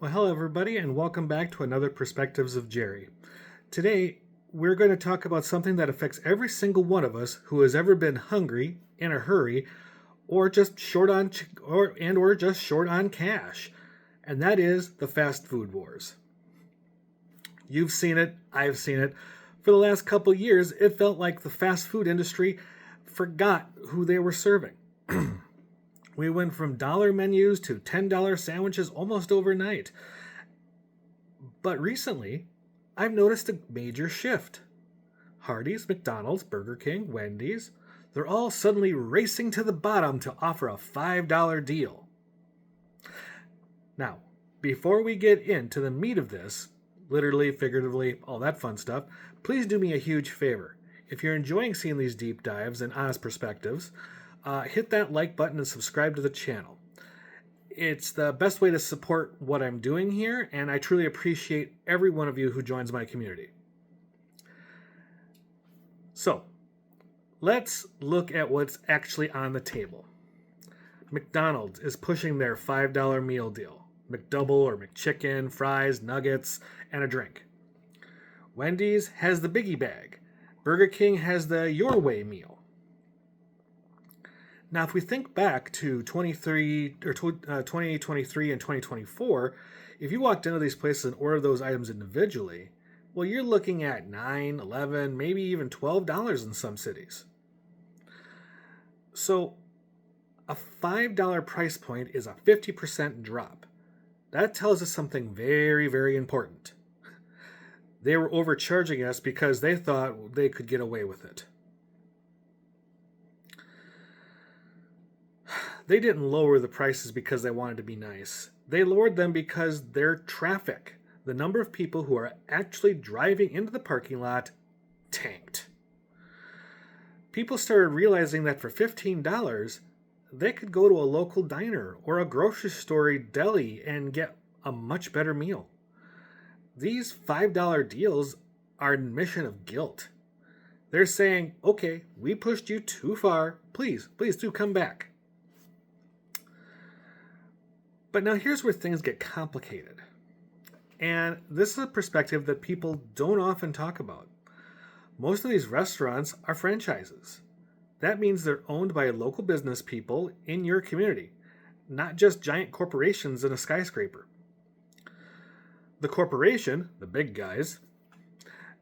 Well, hello, everybody, and welcome back to another Perspectives of Jerry. Today, we're going to talk about something that affects every single one of us who has ever been hungry, in a hurry, or just short on or just short on cash, and that is the fast food wars. You've seen it, I've seen it. For the last couple years, it felt like the fast food industry forgot who they were serving. We went from dollar menus to $10 sandwiches almost overnight. But recently, I've noticed a major shift. Hardee's, McDonald's, Burger King, Wendy's, they're all suddenly racing to the bottom to offer a $5 deal. Now, before we get into the meat of this, literally, figuratively, all that fun stuff, please do me a huge favor. If you're enjoying seeing these deep dives and honest perspectives, hit that like button and subscribe to the channel. It's the best way to support what I'm doing here, and I truly appreciate every one of you who joins my community. So, let's look at what's actually on the table. McDonald's is pushing their $5 meal deal. McDouble or McChicken, fries, nuggets, and a drink. Wendy's has the biggie bag. Burger King has the Your Way meal. Now, if we think back to 2023 and 2024, if you walked into these places and ordered those items individually, well, you're looking at $9, $11, maybe even $12 in some cities. So a $5 price point is a 50% drop. That tells us something very, very important. They were overcharging us because they thought they could get away with it. They didn't lower the prices because they wanted to be nice. They lowered them because their traffic, the number of people who are actually driving into the parking lot, tanked. People started realizing that for $15, they could go to a local diner or a grocery store deli and get a much better meal. These $5 deals are an admission of guilt. They're saying, okay, we pushed you too far. Please do come back. But now here's where things get complicated. And this is a perspective that people don't often talk about. Most of these restaurants are franchises. That means they're owned by local business people in your community, not just giant corporations in a skyscraper. The corporation, the big guys,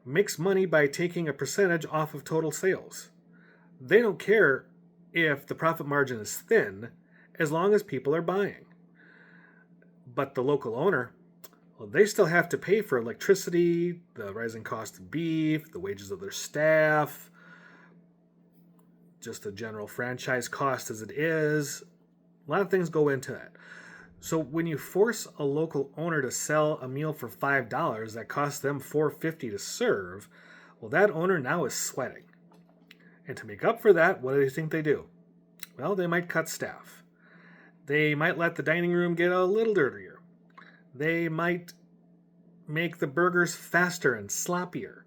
makes money by taking a percentage off of total sales. They don't care if the profit margin is thin, as long as people are buying. But the local owner, well, they still have to pay for electricity, the rising cost of beef, the wages of their staff, just the general franchise cost as it is. A lot of things go into that. So when you force a local owner to sell a meal for $5 that costs them $4.50 to serve, well, that owner now is sweating. And to make up for that, what do you think they do? Well, they might cut staff. They might let the dining room get a little dirtier. They might make the burgers faster and sloppier.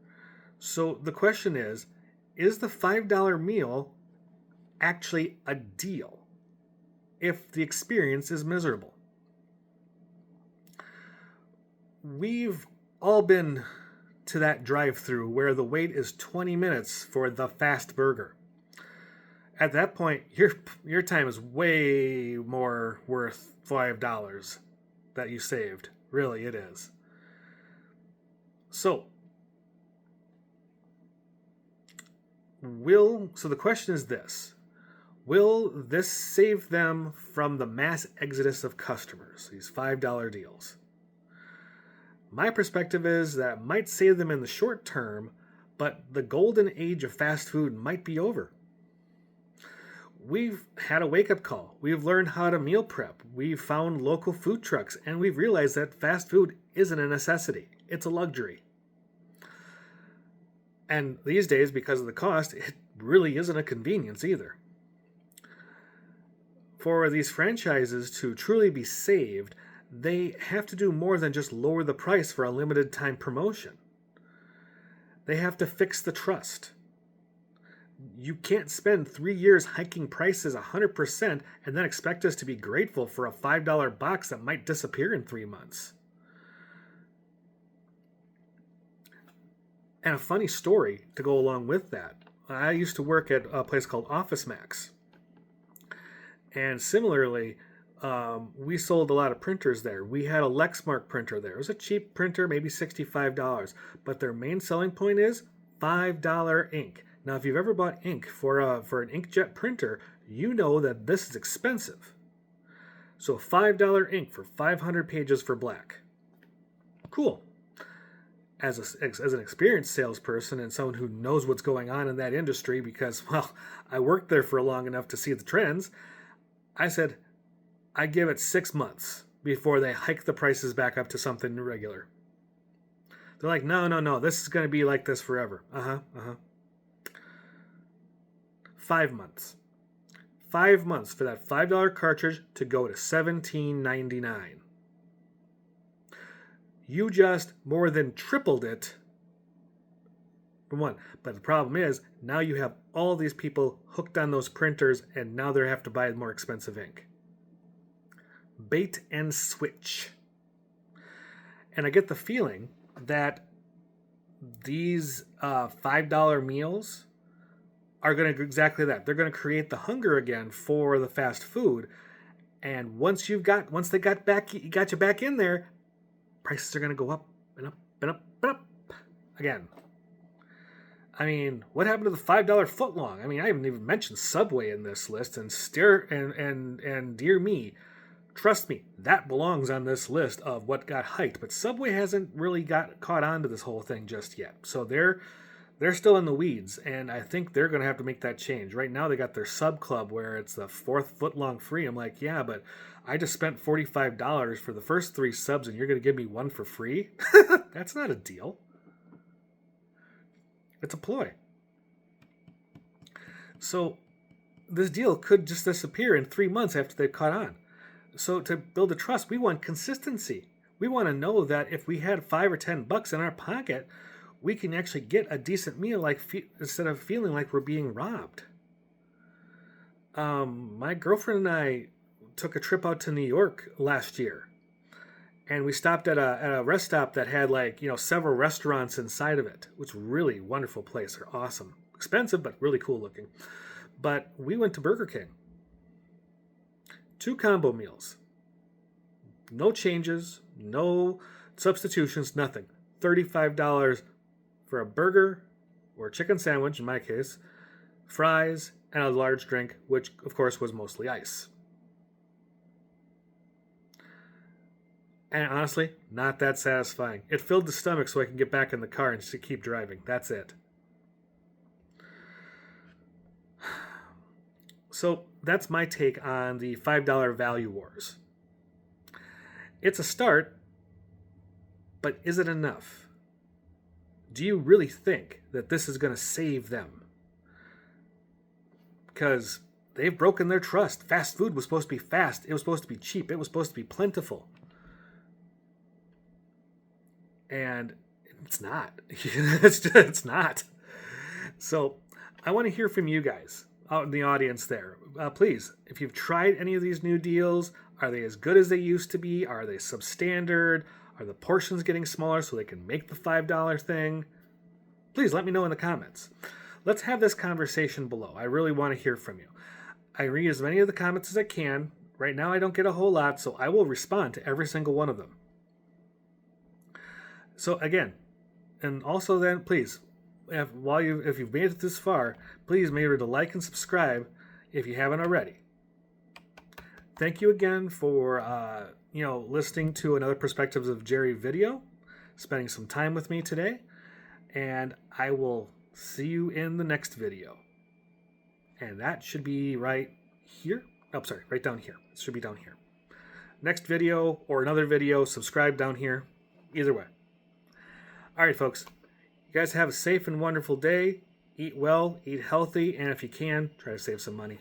So the question is the $5 meal actually a deal if the experience is miserable? We've all been to that drive-thru where the wait is 20 minutes for the fast burger. At that point, your time is way more worth $5 that you saved. Really, it is. So the question is this. Will this save them from the mass exodus of customers, these $5 deals? My perspective is that might save them in the short term, but the golden age of fast food might be over. We've had a wake-up call. We've learned how to meal prep. We've found local food trucks, and we've realized that fast food isn't a necessity. It's a luxury. And these days, because of the cost, it really isn't a convenience either. For these franchises to truly be saved, they have to do more than just lower the price for a limited time promotion. They have to fix the trust. You can't spend 3 years hiking prices 100% and then expect us to be grateful for a $5 box that might disappear in 3 months. And a funny story to go along with that. I used to work at a place called Office Max. And similarly, we sold a lot of printers there. We had a Lexmark printer there. It was a cheap printer, maybe $65. But their main selling point is $5 ink. Now, if you've ever bought ink for an inkjet printer, you know that this is expensive. So $5 ink for 500 pages for black. Cool. As an experienced salesperson and someone who knows what's going on in that industry because, well, I worked there for long enough to see the trends, I said, I give it 6 months before they hike the prices back up to something regular. They're like, no, this is going to be like this forever. 5 months. 5 months for that $5 cartridge to go to $17.99. You just more than tripled it for one. But the problem is, now you have all these people hooked on those printers, and now they have to buy more expensive ink. Bait and switch. And I get the feeling that these $5 meals are going to do exactly that. They're going to create the hunger again for the fast food. And once they got you back in there, prices are going to go up and up and up and up again. I mean, what happened to the $5 footlong? I mean, I haven't even mentioned Subway in this list, and dear me, trust me, that belongs on this list of what got hiked. But Subway hasn't really got caught on to this whole thing just yet, so they're still in the weeds, and I think they're going to have to make that change. Right now, they got their sub club where it's the 4th footlong free. I'm like, yeah, but I just spent $45 for the first 3 subs, and you're going to give me 1 for free? That's not a deal. It's a ploy. So this deal could just disappear in 3 months after they've caught on. So to build a trust, we want consistency. We want to know that if we had $5 or $10 in our pocket, we can actually get a decent meal instead of feeling like we're being robbed. My girlfriend and I took a trip out to New York last year. And we stopped at a rest stop that had several restaurants inside of it. It was a really wonderful place. They're awesome. Expensive, but really cool looking. But we went to Burger King. 2 combo meals. No changes, no substitutions, nothing. $35 for a burger or a chicken sandwich, in my case, fries, and a large drink, which, of course, was mostly ice. And honestly, not that satisfying. It filled the stomach so I can get back in the car and just keep driving. That's it. So that's my take on the $5 value wars. It's a start, but is it enough? Do you really think that this is going to save them? Because they've broken their trust. Fast food was supposed to be fast. It was supposed to be cheap. It was supposed to be plentiful. And it's not. It's not. So I want to hear from you guys out in the audience there. Please, if you've tried any of these new deals, are they as good as they used to be? Are they substandard? Are the portions getting smaller so they can make the $5 thing? Please let me know in the comments. Let's have this conversation below. I really want to hear from you. I read as many of the comments as I can. Right now I don't get a whole lot, so I will respond to every single one of them. So again, and also then, please, if you've made it this far, please make sure to like and subscribe if you haven't already. Thank you again for listening to another Perspectives of Jerry video, spending some time with me today, and I will see you in the next video. And that should be right here. Oh, sorry, right down here. It should be down here. Next video or another video, subscribe down here. Either way. All right, folks. You guys have a safe and wonderful day. Eat well, eat healthy, and if you can, try to save some money.